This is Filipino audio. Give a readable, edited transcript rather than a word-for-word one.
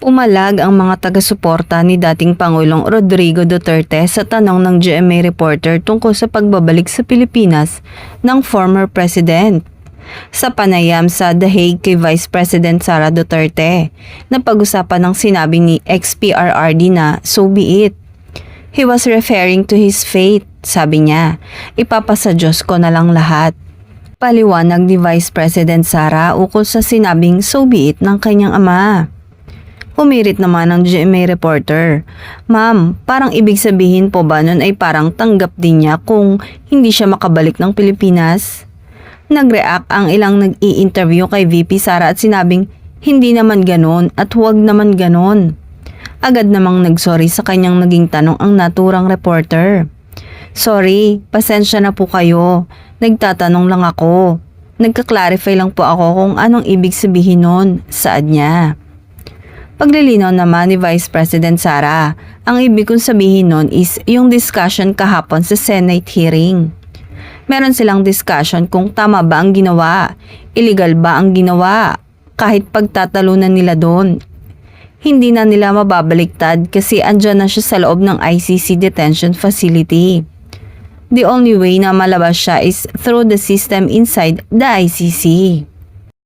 Pumalag ang mga taga-suporta ni dating Pangulong Rodrigo Duterte sa tanong ng GMA reporter tungkol sa pagbabalik sa Pilipinas ng former president. Sa panayam sa The Hague kay Vice President Sara Duterte, na pag-usapan ng sinabi ni ex-PRRD na so be it. He was referring to his fate, sabi niya, ipapasa Diyos ko na lang lahat. Paliwanag ni Vice President Sara ukol sa sinabing so be it ng kanyang ama. Humirit naman ang GMA reporter. Ma'am, parang ibig sabihin po ba nun ay parang tanggap din niya kung hindi siya makabalik ng Pilipinas? Nag-react ang ilang nag-i-interview kay VP Sara at sinabing hindi naman ganon at huwag naman ganon. Agad namang nagsorry sa kanyang naging tanong ang naturang reporter. Sorry, pasensya na po kayo. Nagtatanong lang ako. Nagka-clarify lang po ako kung anong ibig sabihin nun, saad niya. Paglilinaw naman ni Vice President Sara, ang ibig kong sabihin nun is yung discussion kahapon sa Senate hearing. Meron silang discussion kung tama ba ang ginawa, illegal ba ang ginawa, kahit pagtatalunan nila doon. Hindi na nila mababaliktad kasi andyan na siya sa loob ng ICC detention facility. The only way na malabas siya is through the system inside the ICC.